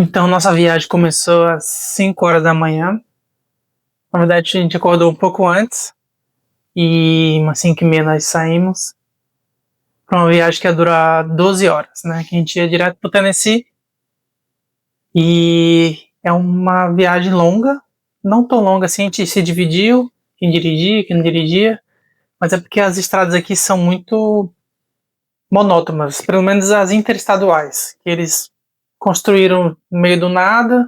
Então, nossa viagem começou às 5 horas da manhã. Na verdade, a gente acordou um pouco antes e umas 5 e meia nós saímos para uma viagem que ia durar 12 horas, né? Que a gente ia direto pro Tennessee e é uma viagem longa, não tão longa assim, a gente se dividiu, quem dirigia, quem não dirigia, mas é porque as estradas aqui são muito monótonas, pelo menos as interestaduais, que eles construíram no meio do nada.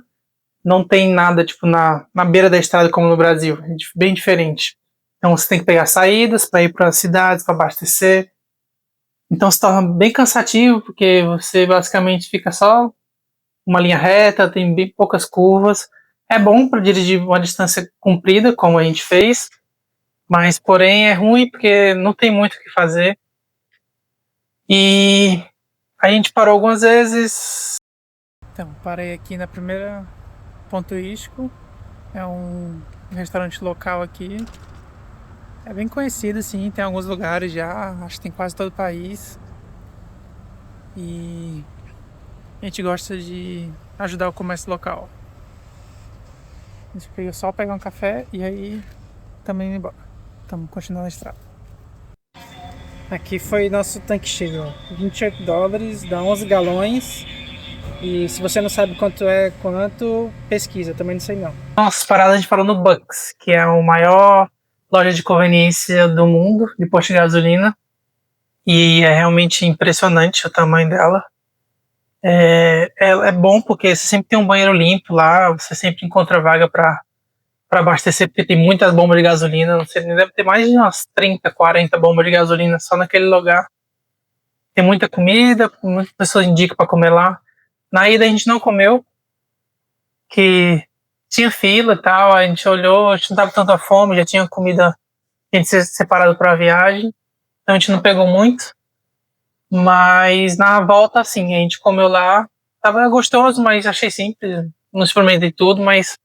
Não tem nada tipo na beira da estrada como no Brasil, é bem diferente. Então você tem que pegar saídas para ir para as cidades, para abastecer. Então se torna bem cansativo, porque você basicamente fica só uma linha reta, tem bem poucas curvas. É bom para dirigir uma distância comprida, como a gente fez, mas porém é ruim porque não tem muito o que fazer. E a gente parou algumas vezes. Então, parei aqui na primeira ponto turístico. É um restaurante local aqui. É bem conhecido, assim, tem alguns lugares já, acho que tem quase todo o país. E a gente gosta de ajudar o comércio local. A gente veio só pegar um café e aí também indo embora. Estamos continuando a estrada. Aqui foi nosso tanque cheio, ó. $28, dá 11 galões. E se você não sabe quanto é quanto, pesquisa, também não sei não. Nossa, parada a gente parou no Bucks, que é o maior loja de conveniência do mundo, de posto de gasolina. E é realmente impressionante o tamanho dela. É bom porque você sempre tem um banheiro limpo lá, você sempre encontra vaga para abastecer, porque tem muitas bombas de gasolina. Não sei, deve ter mais de umas 30, 40 bombas de gasolina só naquele lugar. Tem muita comida, muitas pessoas indicam para comer lá. Na ida a gente não comeu, que tinha fila e tal, a gente olhou, a gente não tava com tanta fome, já tinha comida, a gente separado para a viagem, então a gente não pegou muito. Mas na volta, assim, a gente comeu lá, tava gostoso, mas achei simples, não experimentei tudo, mas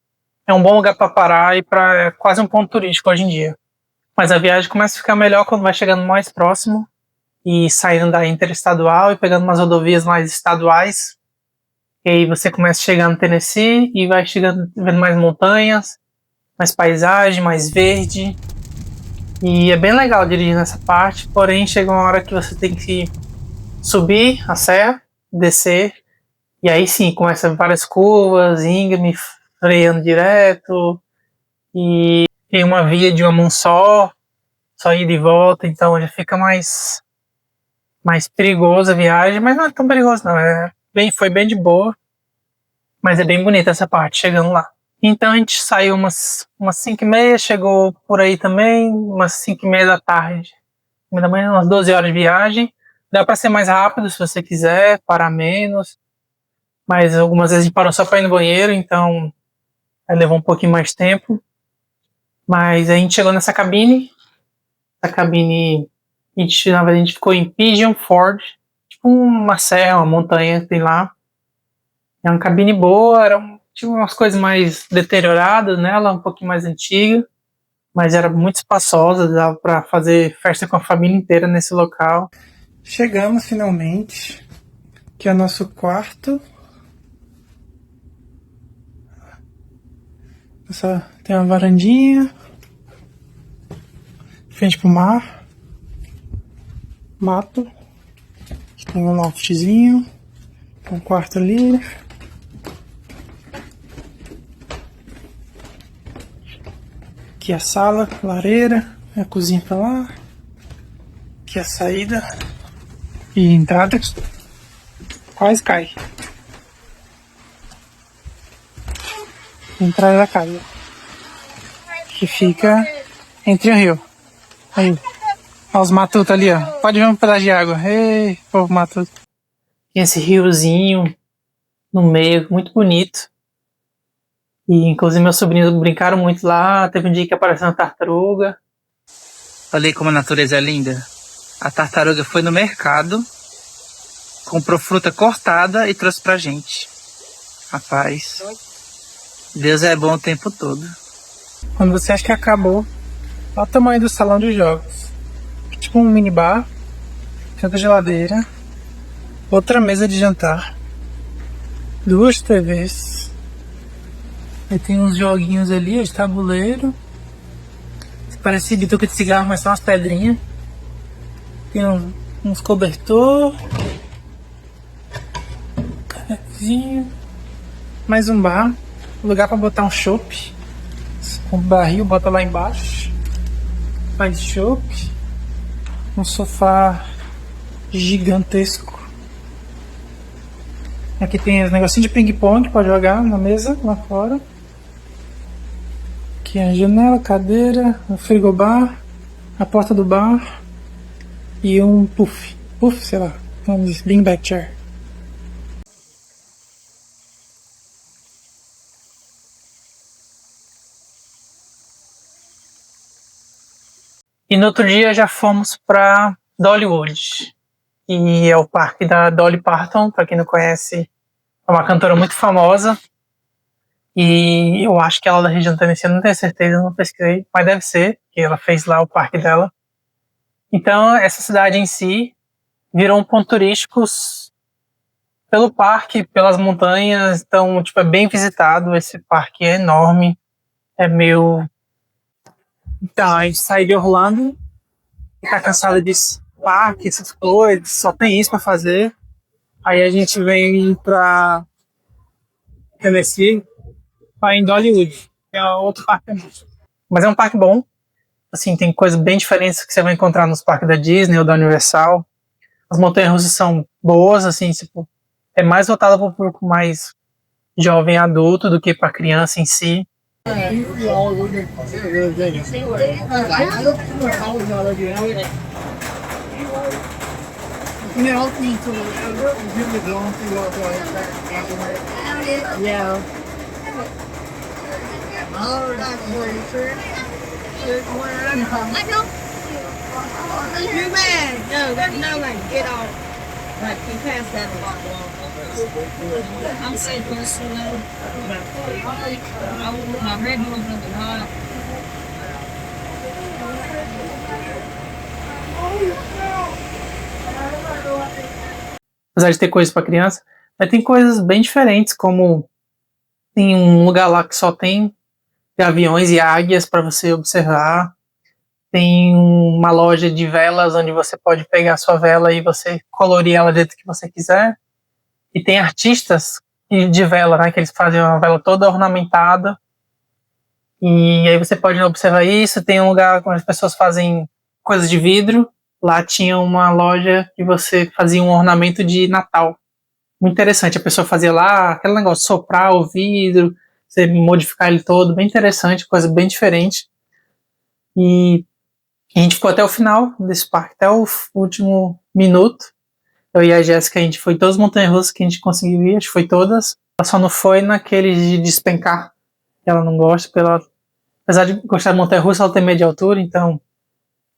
é um bom lugar para parar e é quase um ponto turístico hoje em dia. Mas a viagem começa a ficar melhor quando vai chegando mais próximo e saindo da interestadual e pegando umas rodovias mais estaduais. E aí você começa a chegar no Tennessee e vai chegando, vendo mais montanhas, mais paisagem, mais verde. E é bem legal dirigir nessa parte, porém chega uma hora que você tem que subir a serra, descer, e aí sim, começa várias curvas, íngreme, freando direto, e tem uma via de uma mão só ida e volta, então já fica mais perigoso a viagem, mas não é tão perigoso não, foi bem de boa, mas é bem bonita essa parte, chegando lá. Então a gente saiu umas 5 e meia, chegou por aí também, umas 5 e meia da tarde, da manhã, umas 12 horas de viagem. Dá para ser mais rápido se você quiser, parar menos. Mas algumas vezes a gente parou só para ir no banheiro, então aí levou um pouquinho mais tempo. Mas a gente chegou nessa cabine. Essa cabine, na verdade, a gente ficou em Pigeon Forge, tipo uma serra, uma montanha que tem lá. É uma cabine boa, tinha umas coisas mais deterioradas nela, um pouquinho mais antiga. Mas era muito espaçosa, dava para fazer festa com a família inteira nesse local. Chegamos finalmente, que é o nosso quarto. Tem uma varandinha, frente pro mar, mato, tem um loftzinho, tem um quarto ali. Aqui a sala, lareira, a cozinha pra lá, aqui a saída e entrada, quase cai. Entrada da casa, que fica entre o rio. Aí, olha os matutos ali, ó. Pode ver um pedaço de água. Ei, povo matuto. Tem esse riozinho no meio, muito bonito. E inclusive meus sobrinhos brincaram muito lá. Teve um dia que apareceu uma tartaruga. Olha aí como a natureza é linda. A tartaruga foi no mercado, comprou fruta cortada e trouxe pra gente. Rapaz, Deus é bom o tempo todo. Quando você acha que acabou, olha o tamanho do salão de jogos. Tipo um minibar, tanta geladeira, outra mesa de jantar. 2 TVs. Aí tem uns joguinhos ali, ó, de tabuleiro. Parece bituca de cigarro, mas são umas pedrinhas. Tem uns cobertor. Cafezinho. Mais um bar. Lugar pra botar um chopp. Um barril, bota lá embaixo. Faz chopp. Um sofá gigantesco. Aqui tem os negocinhos de ping-pong pra jogar na mesa lá fora. Aqui a janela, cadeira, o frigobar, a porta do bar e um puff. Puff, sei lá. Vamos dizer, beanbag chair. E no outro dia já fomos para Dollywood. E é o parque da Dolly Parton, para quem não conhece, é uma cantora muito famosa. E eu acho que ela é da região do Tennessee, eu não tenho certeza, não pesquisei, mas deve ser, que ela fez lá o parque dela. Então, essa cidade em si virou um ponto turístico pelo parque, pelas montanhas, então, tipo, é bem visitado, esse parque é enorme, é meio... Então, a gente saiu de Orlando, tá cansado disso, parque, essas coisas, só tem isso pra fazer. Aí a gente vem pra Tennessee, pra ir em Dollywood, que é outro parque também. Mas é um parque bom, assim, tem coisas bem diferentes que você vai encontrar nos parques da Disney ou da Universal. As montanhas-russas são boas, assim, tipo, é mais voltada para o público mais jovem adulto do que para criança em si. Too bad. No, like get off. Like you passed that a lot longer. I'm saying personally, I would my red one was hot. Apesar de ter coisas para criança, mas tem coisas bem diferentes, como tem um lugar lá que só tem gaviões e águias para você observar. Tem uma loja de velas onde você pode pegar a sua vela e você colorir ela do jeito que você quiser. E tem artistas de vela, né, que eles fazem uma vela toda ornamentada. E aí você pode observar isso. Tem um lugar onde as pessoas fazem coisas de vidro. Lá tinha uma loja que você fazia um ornamento de Natal. Muito interessante. A pessoa fazia lá aquele negócio, soprar o vidro, você modificar ele todo. Bem interessante, coisa bem diferente. E a gente ficou até o final desse parque, até o último minuto. Eu e a Jéssica, a gente foi todas as montanhas-russas que a gente conseguiu ir, acho que foi todas. Ela só não foi naquele de despencar, que ela não gosta. Apesar de gostar de montanha-russa, ela tem medo de altura, então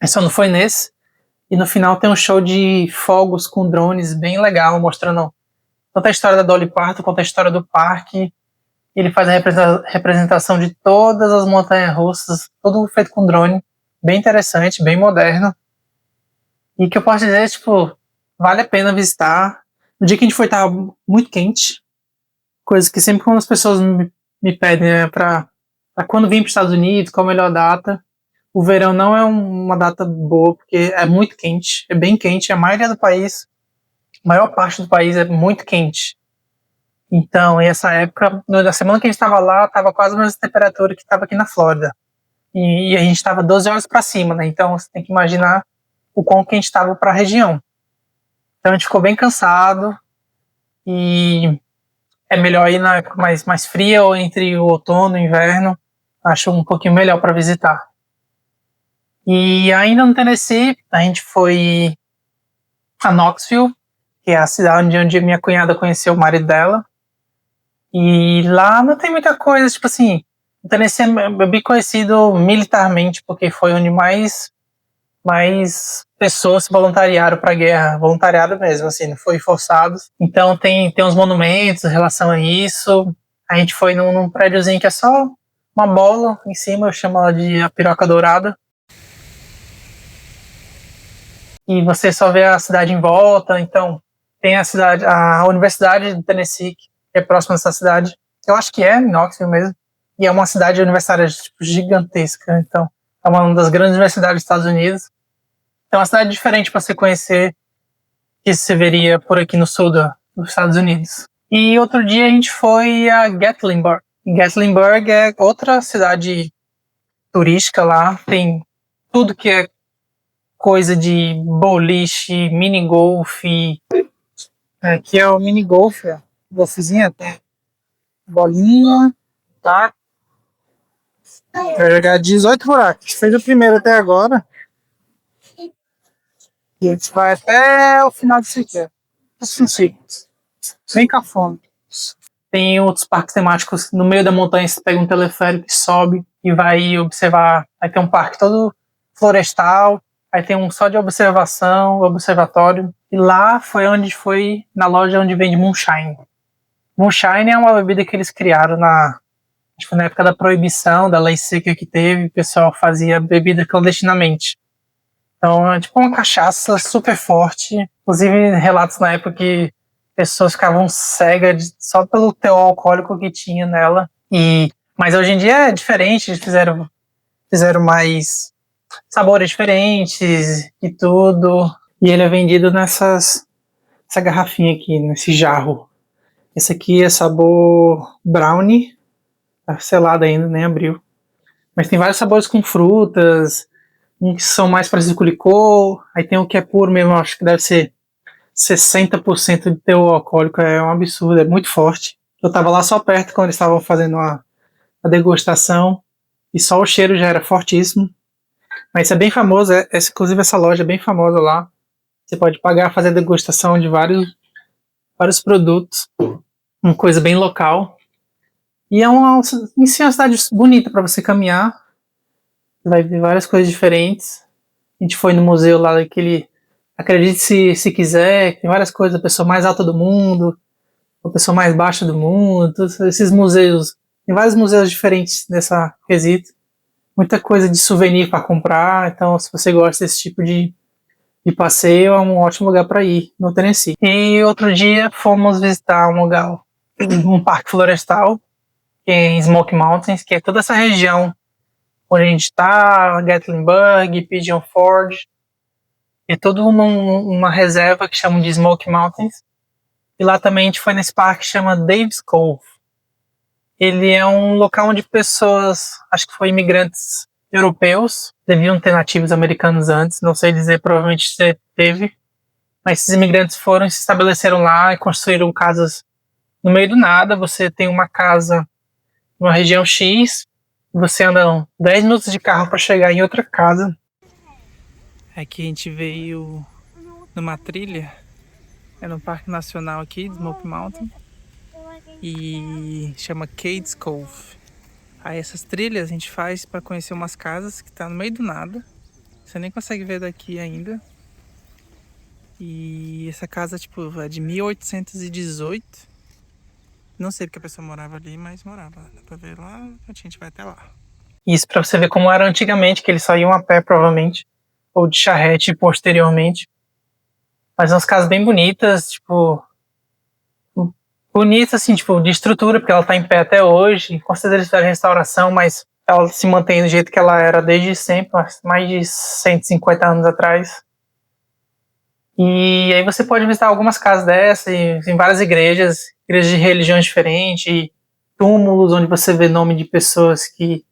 ela só não foi nesse. E no final tem um show de fogos com drones bem legal, mostrando tanto a história da Dolly Parton quanto a história do parque. Ele faz a representação de todas as montanhas-russas, tudo feito com drone. Bem interessante, bem moderno. E que eu posso dizer, tipo, vale a pena visitar. No dia que a gente foi, tava muito quente. Coisa que sempre quando as pessoas me pedem, né, pra quando vim para os Estados Unidos, qual a melhor data. O verão não é uma data boa, porque é muito quente, é bem quente. A maioria do país, a maior parte do país é muito quente. Então, essa época, na semana que a gente estava lá, estava quase a mesma temperatura que estava aqui na Flórida. E a gente estava 12 horas para cima, né? Então você tem que imaginar o quão quente estava para a região. Então a gente ficou bem cansado e é melhor ir na época mais fria ou entre o outono e o inverno. Acho um pouquinho melhor para visitar. E ainda no Tennessee, a gente foi a Knoxville, que é a cidade onde minha cunhada conheceu o marido dela. E lá não tem muita coisa, tipo assim, o Tennessee é bem conhecido militarmente, porque foi onde mais pessoas se voluntariaram para a guerra, voluntariado mesmo, assim, não foi forçados. Então tem uns monumentos em relação a isso. A gente foi num prédiozinho que é só uma bola em cima, eu chamo ela de a Piroca Dourada. E você só vê a cidade em volta, então tem a Universidade do Tennessee, que é próximo dessa cidade. Eu acho que é Knoxville mesmo. E é uma cidade universitária tipo, gigantesca. Então, é uma das grandes universidades dos Estados Unidos. É uma cidade diferente para você conhecer que você veria por aqui no sul dos Estados Unidos. E outro dia a gente foi a Gatlinburg. Gatlinburg é outra cidade turística lá. Tem tudo que é coisa de boliche, mini golf. Aqui é o mini golf, golfzinho até. Bolinha, tá? Vai jogar 18 buracos. Fez o primeiro até agora. E a gente vai até o final disso aqui. Isso bem cafona. Tem outros parques temáticos no meio da montanha. Você pega um teleférico que sobe e vai observar. Aí tem um parque todo florestal. Aí tem um só de observação, observatório. E lá foi na loja onde vende moonshine. Moonshine é uma bebida que eles criaram na época da proibição, da lei seca que teve. O pessoal fazia bebida clandestinamente. Então é tipo uma cachaça super forte. Inclusive relatos na época que pessoas ficavam cegas só pelo teor alcoólico que tinha nela. Mas hoje em dia é diferente, eles fizeram mais sabores diferentes e tudo. E ele é vendido essa garrafinha aqui, nesse jarro. Esse aqui é sabor brownie, tá selado ainda, nem abriu. Mas tem vários sabores com frutas, uns que são mais parecidos com licor, aí tem o que é puro mesmo, acho que deve ser 60% de teor alcoólico, é um absurdo, é muito forte. Eu tava lá só perto quando eles estavam fazendo a degustação, e só o cheiro já era fortíssimo. Mas isso é bem famoso, inclusive essa loja é bem famosa lá. Você pode pagar, fazer a degustação de vários produtos, uma coisa bem local. E em si é uma cidade bonita para você caminhar. Você vai ver várias coisas diferentes. A gente foi no museu lá daquele, acredite se quiser, tem várias coisas, a pessoa mais alta do mundo, a pessoa mais baixa do mundo, todos esses museus. Tem vários museus diferentes nessa quesito. Muita coisa de souvenir para comprar, então se você gosta desse tipo de passeio, é um ótimo lugar para ir no Tennessee. E outro dia fomos visitar um parque florestal, que é em Smoky Mountains, que é toda essa região onde a gente está, Gatlinburg, Pigeon Forge, é toda uma reserva que chamam de Smoky Mountains. E lá também a gente foi nesse parque que chama Davis Cove. Ele é um local onde pessoas, acho que foi imigrantes europeus, deviam ter nativos americanos antes, não sei dizer, provavelmente teve, mas esses imigrantes foram e se estabeleceram lá e construíram casas no meio do nada. Você tem uma casa numa região X, você anda 10 minutos de carro para chegar em outra casa. Aqui a gente veio numa trilha, é no Parque Nacional aqui, de Smoky Mountain, e chama Cades Cove. Aí essas trilhas a gente faz para conhecer umas casas que tá no meio do nada. Você nem consegue ver daqui ainda. E essa casa tipo é de 1818. Não sei porque a pessoa morava ali, mas morava. Dá pra ver lá, a gente vai até lá. Isso para você ver como era antigamente, que eles só iam a pé provavelmente, ou de charrete posteriormente. Mas umas casas bem bonitas, tipo, bonita, assim, tipo, de estrutura, porque ela tá em pé até hoje. Com certeza eles fizeram restauração, mas ela se mantém do jeito que ela era desde sempre, mais de 150 anos atrás. E aí você pode visitar algumas casas dessas, em várias igrejas de religiões diferentes, túmulos onde você vê nome de pessoas que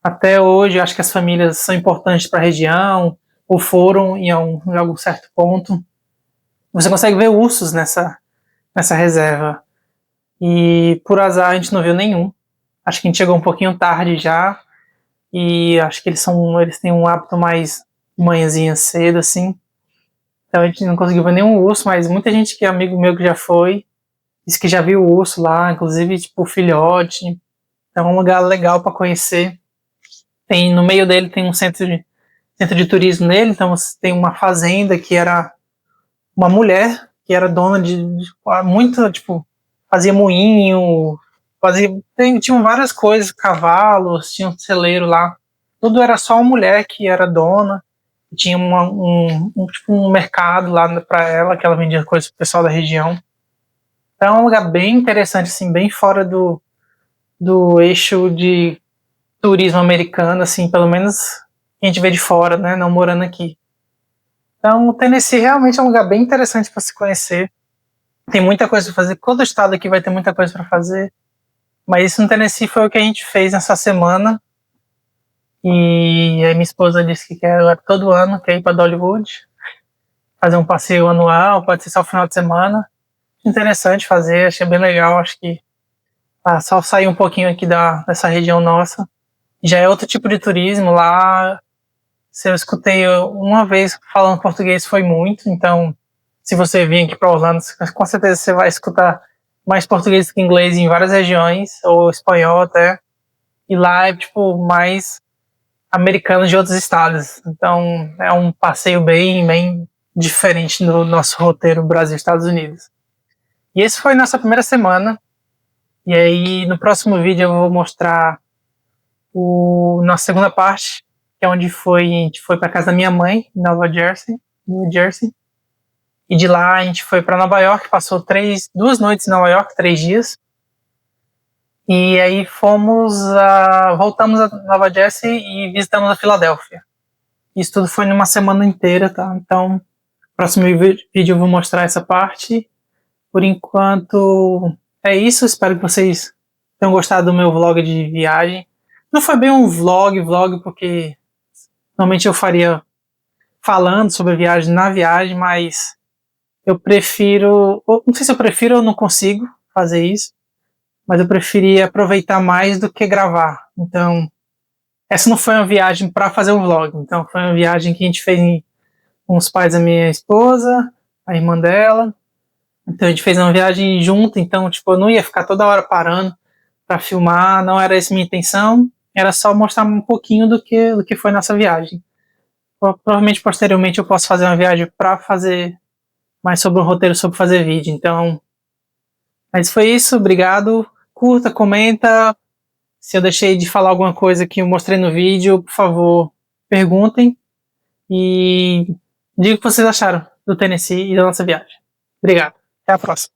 até hoje acho que as famílias são importantes para a região, ou foram em algum certo ponto. Você consegue ver ursos nessa reserva. E por azar a gente não viu nenhum. Acho que a gente chegou um pouquinho tarde já. E acho que eles têm um hábito mais manhãzinha cedo, assim. Então a gente não conseguiu ver nenhum urso, mas muita gente que é amigo meu que já foi, disse que já viu o urso lá, inclusive tipo filhote. Então é um lugar legal para conhecer. No meio dele tem um centro de turismo nele, então você tem uma fazenda que era uma mulher que era dona de muito, tipo, fazia moinho, tinham várias coisas, cavalos, tinha um celeiro lá. Tudo era só uma mulher que era dona. Tinha tipo um mercado lá para ela, que ela vendia coisas pro pessoal da região. Então é um lugar bem interessante, assim, bem fora do eixo de turismo americano, assim, pelo menos que a gente vê de fora, né, não morando aqui. Então o Tennessee realmente é um lugar bem interessante para se conhecer. Tem muita coisa para fazer, todo estado aqui vai ter muita coisa para fazer. Mas isso no Tennessee foi o que a gente fez nessa semana. E aí minha esposa disse que quer todo ano, quer ir para Dollywood, fazer um passeio anual, pode ser só final de semana. Interessante fazer, achei bem legal, acho que só sair um pouquinho aqui dessa região nossa. Já é outro tipo de turismo lá. Se eu escutei uma vez falando português foi muito, então se você vir aqui para Orlando, com certeza você vai escutar mais português do que inglês em várias regiões, ou espanhol até. E lá é tipo mais americanos de outros estados. Então é um passeio bem diferente do nosso roteiro Brasil-Estados Unidos. E esse foi nossa primeira semana. E aí no próximo vídeo eu vou mostrar nossa segunda parte, que é onde a gente foi para casa da minha mãe, em New Jersey. E de lá a gente foi para Nova York, passou 2 noites em Nova York, 3 dias. E aí voltamos a Nova Jersey e visitamos a Filadélfia. Isso tudo foi numa semana inteira, tá? Então, no próximo vídeo eu vou mostrar essa parte. Por enquanto, é isso. Espero que vocês tenham gostado do meu vlog de viagem. Não foi bem um vlog, porque normalmente eu faria falando sobre a viagem na viagem, mas eu prefiro... Não sei se eu prefiro ou não consigo fazer isso, mas eu preferia aproveitar mais do que gravar. Então, essa não foi uma viagem para fazer um vlog. Então, foi uma viagem que a gente fez com os pais da minha esposa, a irmã dela. Então, a gente fez uma viagem junto. Então, tipo, eu não ia ficar toda hora parando para filmar. Não era essa minha intenção. Era só mostrar um pouquinho do que foi nossa viagem. Provavelmente, posteriormente, eu posso fazer uma viagem para fazer mais sobre um roteiro, sobre fazer vídeo. Então, mas foi isso. Obrigado. Curta, comenta. Se eu deixei de falar alguma coisa que eu mostrei no vídeo, por favor, perguntem. E diga o que vocês acharam do Tennessee e da nossa viagem. Obrigado. Até a próxima.